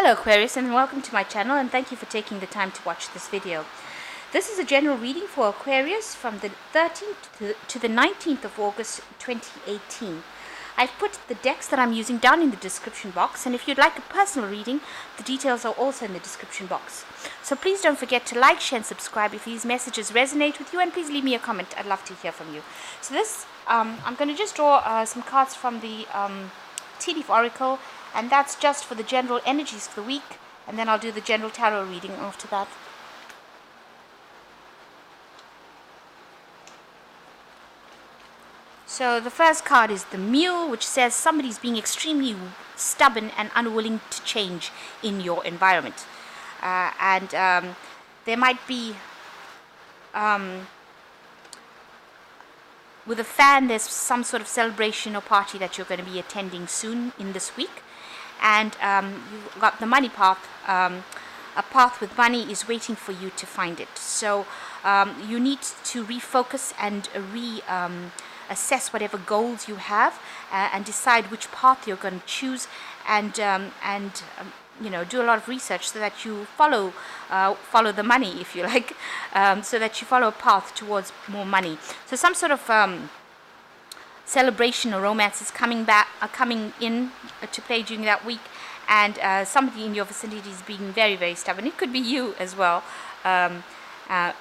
Hello Aquarius, and welcome to my channel, and thank you for taking the time to watch this video. This is a general reading for Aquarius from the 13th to the 19th of August 2018. I've put the decks that I'm using down in the description box, and if you'd like a personal reading, the details are also in the description box. So please don't forget to like, share and subscribe if these messages resonate with you, and please leave me a comment. I'd love to hear from you. So this, I'm going to just draw some cards from the Tea Oracle, and that's just for the general energies for the week, and then I'll do the general tarot reading after that. So the first card is the Mule, which says somebody's being extremely stubborn and unwilling to change in your environment. There might be, with a fan, there's some sort of celebration or party that you're going to be attending soon in this week. And you've got the money path. A path with money is waiting for you to find it. So you need to refocus and assess whatever goals you have, and decide which path you're going to choose, and do a lot of research so that you follow the money, if you like, so that you follow a path towards more money. So some sort of celebration or romance is coming in to play during that week, and somebody in your vicinity is being very, very stubborn. It could be you as well,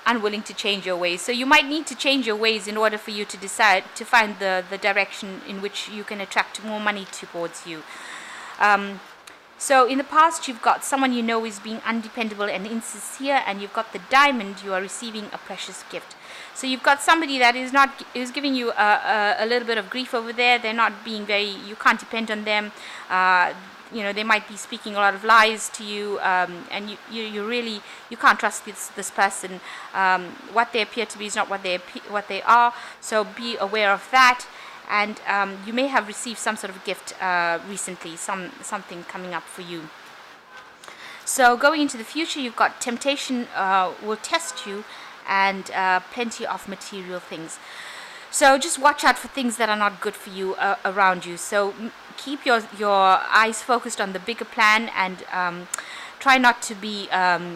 unwilling to change your ways. So you might need to change your ways in order for you to decide to find the direction in which you can attract more money towards you. So in the past, you've got someone you know is being undependable and insincere, and you've got the Diamond. You are receiving a precious gift. So you've got somebody that is giving you a little bit of grief over there. They're not being you can't depend on them. They might be speaking a lot of lies to you, and you can't trust this person. What they appear to be is not what they are. So be aware of that. And you may have received some sort of gift recently, something coming up for you. So going into the future, you've got temptation will test you, and plenty of material things. So just watch out for things that are not good for you around you. So keep your eyes focused on the bigger plan, and try not to be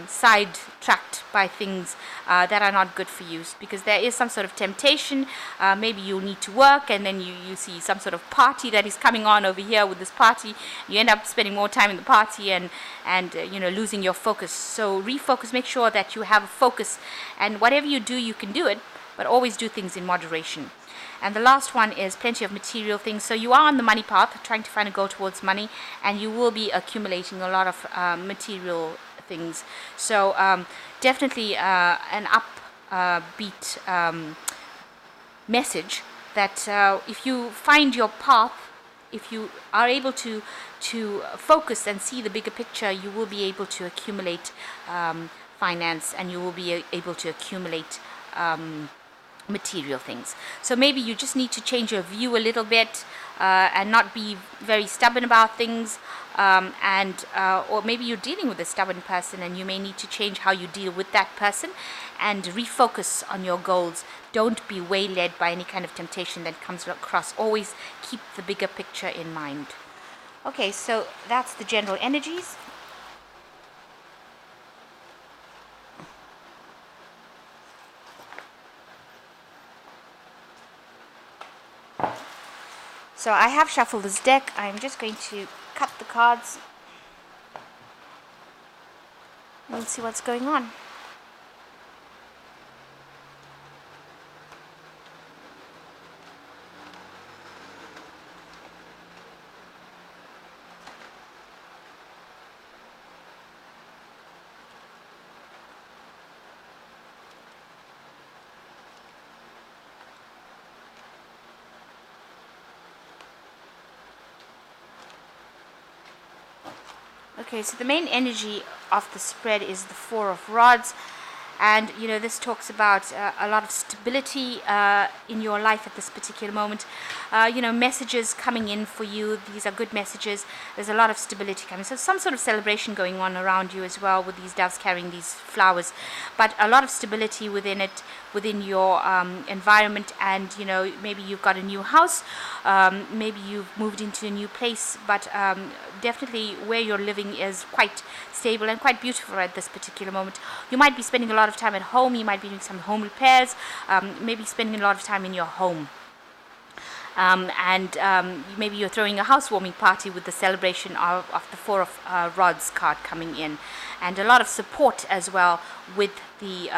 sidetracked by things that are not good for you, because there is some sort of temptation. Maybe you need to work, and then you see some sort of party that is coming on over here with this party. You end up spending more time in the party and losing your focus. So refocus, make sure that you have a focus, and whatever you do, you can do it, but always do things in moderation. And the last one is plenty of material things. So you are on the money path, trying to find a goal towards money, and you will be accumulating a lot of material things. So definitely an upbeat message that if you find your path, if you are able to focus and see the bigger picture, you will be able to accumulate finance, and you will be able to accumulate material things. So maybe you just need to change your view a little bit, and not be very stubborn about things, or maybe you're dealing with a stubborn person, and you may need to change how you deal with that person and refocus on your goals. Don't be waylaid by any kind of temptation that comes across. Always keep the bigger picture in mind. Okay, so that's the general energies. So I have shuffled this deck. I'm just going to cut the cards. We'll see what's going on. Okay, so the main energy of the spread is the Four of Rods, and this talks about a lot of stability in your life at this particular moment. Messages coming in for you. These are good messages. There's a lot of stability coming. So some sort of celebration going on around you as well, with these doves carrying these flowers, but a lot of stability within your environment. And maybe you've got a new house, maybe you've moved into a new place, but definitely where you're living is quite stable and quite beautiful at this particular moment. You might be spending a lot of time at home. You might be doing some home repairs, maybe spending a lot of time in your home. Maybe you're throwing a housewarming party with the celebration of the Four of Rods card coming in, and a lot of support as well with the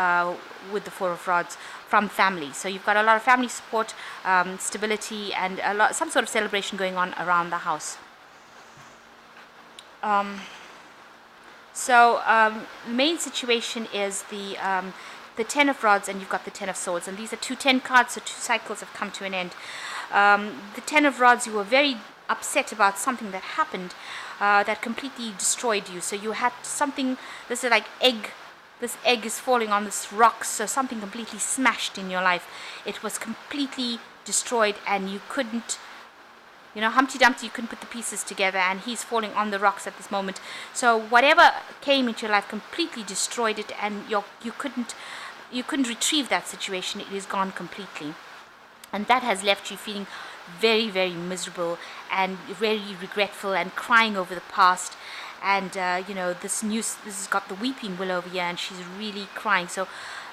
Four of Rods from family. So you've got a lot of family support, stability, and some sort of celebration going on around the house. The main situation is the Ten of Rods, and you've got the Ten of Swords, and these are 2 10 cards, so 2 cycles have come to an end. The Ten of Rods, you were very upset about something that happened that completely destroyed you. So you had something, this is like egg, this egg is falling on this rock, so something completely smashed in your life. It was completely destroyed, and you couldn't, Humpty Dumpty, you couldn't put the pieces together, and he's falling on the rocks at this moment. So whatever came into your life completely destroyed it, and you couldn't retrieve that situation. It is gone completely. And that has left you feeling very, very miserable and very regretful and crying over the past. And, this has got the weeping willow over here, and she's really crying. So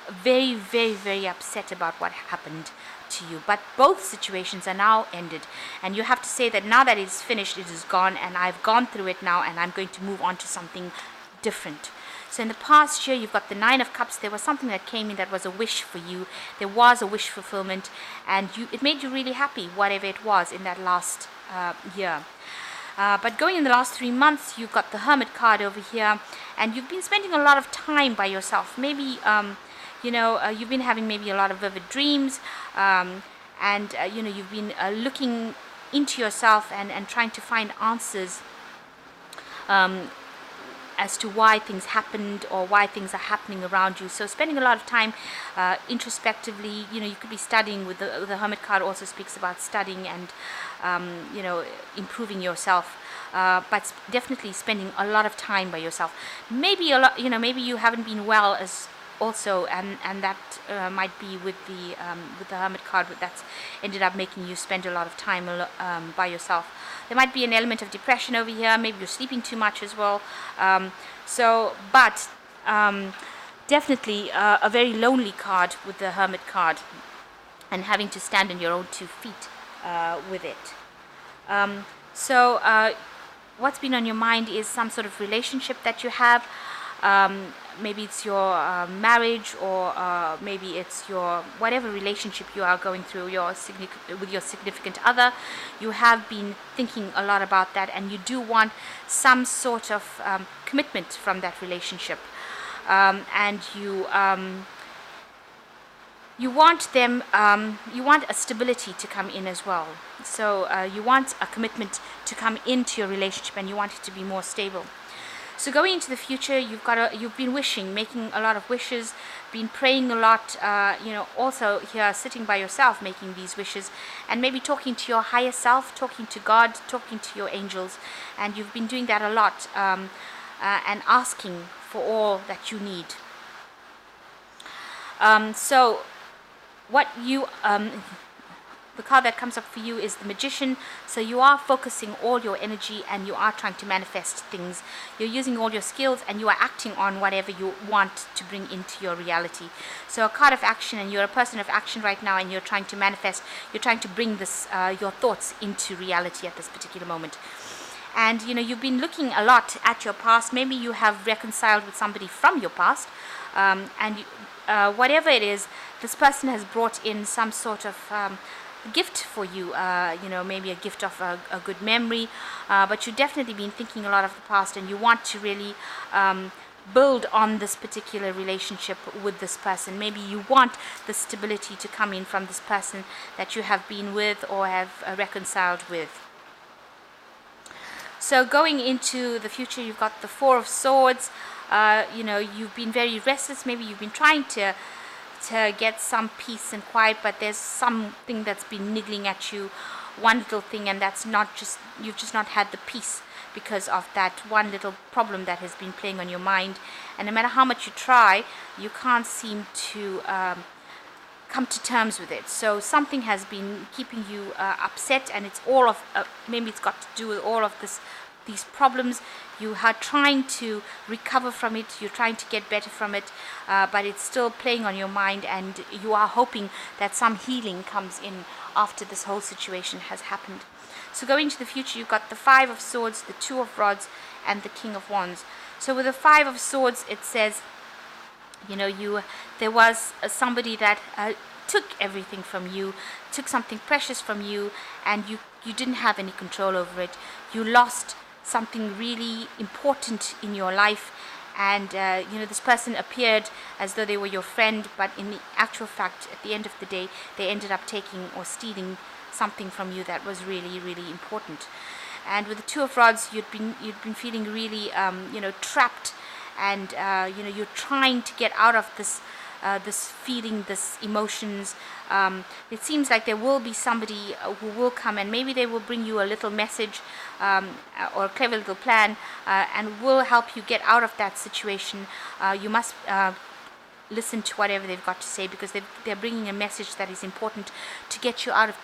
very, very, very upset about what happened to you. But both situations are now ended. And you have to say that now that it's finished, it is gone, and I've gone through it now, and I'm going to move on to something different. So in the past year, you've got the Nine of Cups. There was something that came in that was a wish for you. There was a wish fulfillment, and it made you really happy, whatever it was in that last year. But going in the last 3 months, you've got the Hermit card over here, and you've been spending a lot of time by yourself. Maybe, you've been having maybe a lot of vivid dreams, you've been looking into yourself and trying to find answers as to why things happened or why things are happening around you. So spending a lot of time introspectively. You could be studying. With the Hermit card also speaks about studying and improving yourself, but definitely spending a lot of time by yourself. Maybe maybe you haven't been well as also, and that might be with the Hermit card, but that's ended up making you spend a lot of time by yourself. There might be an element of depression over here. Maybe you're sleeping too much as well. Definitely a very lonely card with the Hermit card, and having to stand on your own 2 feet with it. What's been on your mind is some sort of relationship that you have. Maybe it's your marriage, or maybe it's your whatever relationship you are going through with your significant other. You have been thinking a lot about that, and you do want some sort of commitment from that relationship, and you want them. You want a stability to come in as well. So you want a commitment to come into your relationship, and you want it to be more stable. So going into the future, you've been wishing, making a lot of wishes, been praying a lot, also here sitting by yourself making these wishes, and maybe talking to your higher self, talking to God, talking to your angels, and you've been doing that a lot, and asking for all that you need. The card that comes up for you is the Magician. So you are focusing all your energy, and you are trying to manifest things. You're using all your skills, and you are acting on whatever you want to bring into your reality. So a card of action, and you're a person of action right now, and you're trying to manifest. You're trying to bring your thoughts into reality at this particular moment. And you've been looking a lot at your past. Maybe you have reconciled with somebody from your past, whatever it is, this person has brought in some sort of gift for you, maybe a gift of a good memory, but you've definitely been thinking a lot of the past, and you want to really build on this particular relationship with this person. Maybe you want the stability to come in from this person that you have been with or have reconciled with. So going into the future, you've got the Four of Swords. You've been very restless. Maybe you've been trying to get some peace and quiet, but there's something that's been niggling at you, one little thing, and you've just not had the peace because of that one little problem that has been playing on your mind. And no matter how much you try, you can't seem to come to terms with it. So something has been keeping you upset, and it's all of maybe it's got to do with all of this these problems. You are trying to recover from it, you're trying to get better from it, but it's still playing on your mind, and you are hoping that some healing comes in after this whole situation has happened. So going to the future, you've got the Five of Swords, the Two of Rods, and the King of Wands. So with the Five of Swords, it says, there was somebody that took everything from you, took something precious from you, and you didn't have any control over it. You lost something really important in your life, and this person appeared as though they were your friend, but in the actual fact, at the end of the day, they ended up taking or stealing something from you that was really, really important. And with the Two of Rods, you'd been feeling really trapped, and you're trying to get out of this feeling, this emotions. It seems like there will be somebody who will come, and maybe they will bring you a little message or a clever little plan, and will help you get out of that situation. You must listen to whatever they've got to say, because they're bringing a message that is important to get you out of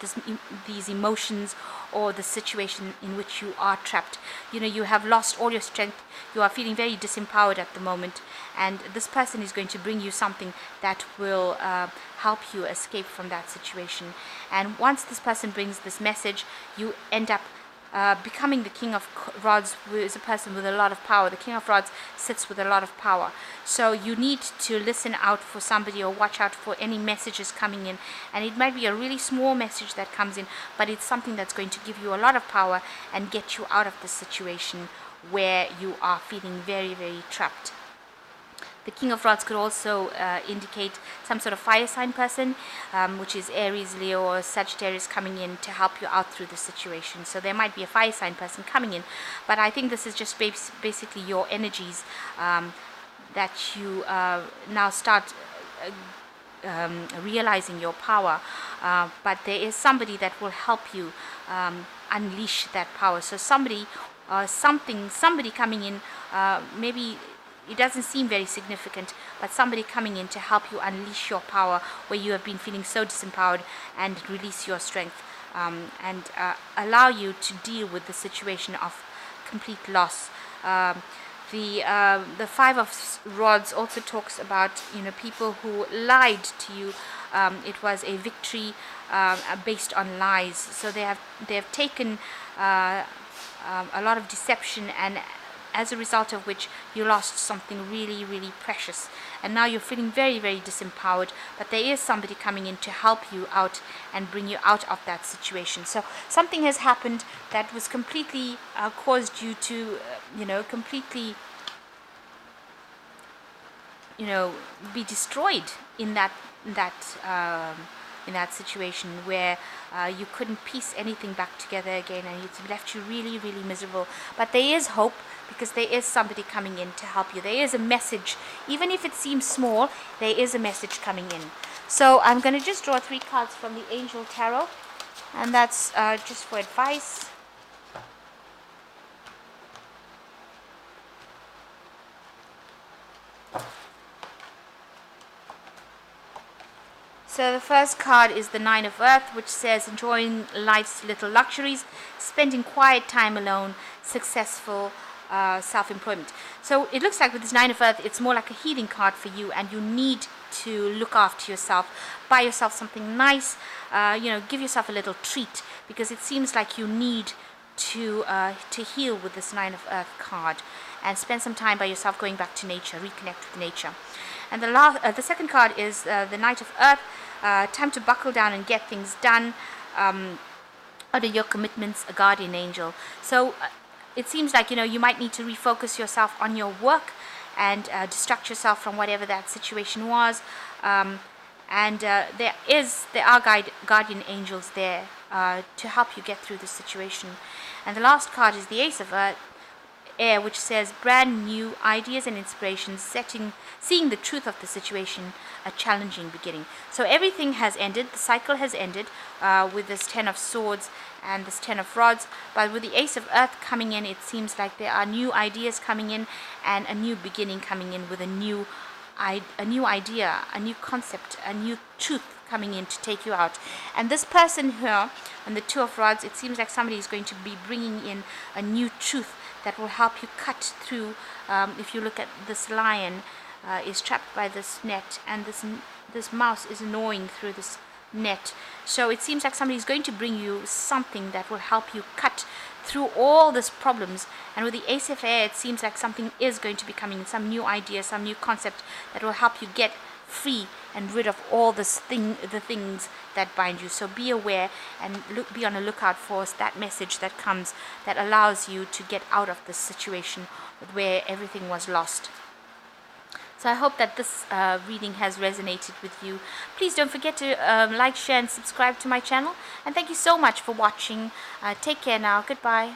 these emotions or the situation in which you are trapped. You have lost all your strength. You are feeling very disempowered at the moment, and this person is going to bring you something that will help you escape from that situation. And once this person brings this message, you end up becoming the King of Rods, who is a person with a lot of power. The King of Rods sits with a lot of power. So you need to listen out for somebody, or watch out for any messages coming in. And it might be a really small message that comes in, but it's something that's going to give you a lot of power and get you out of the situation where you are feeling very, very trapped. The King of Rods could also indicate some sort of fire sign person, which is Aries, Leo, or Sagittarius, coming in to help you out through the situation. So there might be a fire sign person coming in, but I think this is just basically your energies that you now start realizing your power. But there is somebody that will help you unleash that power. So somebody coming in, maybe it doesn't seem very significant, but somebody coming in to help you unleash your power where you have been feeling so disempowered, and release your strength, and allow you to deal with the situation of complete loss. The Five of Rods also talks about people who lied to you. It was a victory based on lies. So they have taken a lot of deception, and as a result of which you lost something really, really precious, and now you're feeling very, very disempowered, but there is somebody coming in to help you out and bring you out of that situation. So something has happened that was completely caused you to completely be destroyed in that situation, where you couldn't piece anything back together again, and it's left you really, really miserable. But there is hope, because there is somebody coming in to help you. There is a message, even if it seems small, there is a message coming in. So I'm going to just draw 3 cards from the Angel Tarot, and that's just for advice. So the first card is the Nine of Earth, which says enjoying life's little luxuries, spending quiet time alone, successful self-employment. So it looks like with this Nine of Earth, it's more like a healing card for you, and you need to look after yourself. Buy yourself something nice, give yourself a little treat, because it seems like you need to heal with this Nine of Earth card, and spend some time by yourself, going back to nature, reconnect with nature. And the second card is the Knight of Earth. Time to buckle down and get things done. Honor your commitments, a guardian angel. So it seems like you might need to refocus yourself on your work, and distract yourself from whatever that situation was. And there are guardian angels there to help you get through the situation. And the last card is the Ace of Air, which says brand new ideas and inspirations, seeing the truth of the situation, a challenging beginning. So everything has ended, the cycle has ended with this Ten of Swords and this Ten of Rods. But with the Ace of Earth coming in, it seems like there are new ideas coming in, and a new beginning coming in, with a new idea, a new concept, a new truth coming in to take you out. And this person here, and the Two of Rods, it seems like somebody is going to be bringing in a new truth that will help you cut through. If you look at this lion is trapped by this net, and this mouse is gnawing through this net. So it seems like somebody is going to bring you something that will help you cut through all these problems. And with the Ace of Air, it seems like something is going to be coming, some new idea, some new concept that will help you get free and rid of all the things that bind you. So be aware and be on the lookout for that message that comes, that allows you to get out of this situation where everything was lost. So I hope that this reading has resonated with you. Please don't forget to like, share, and subscribe to my channel. And thank you so much for watching. Take care now. Goodbye.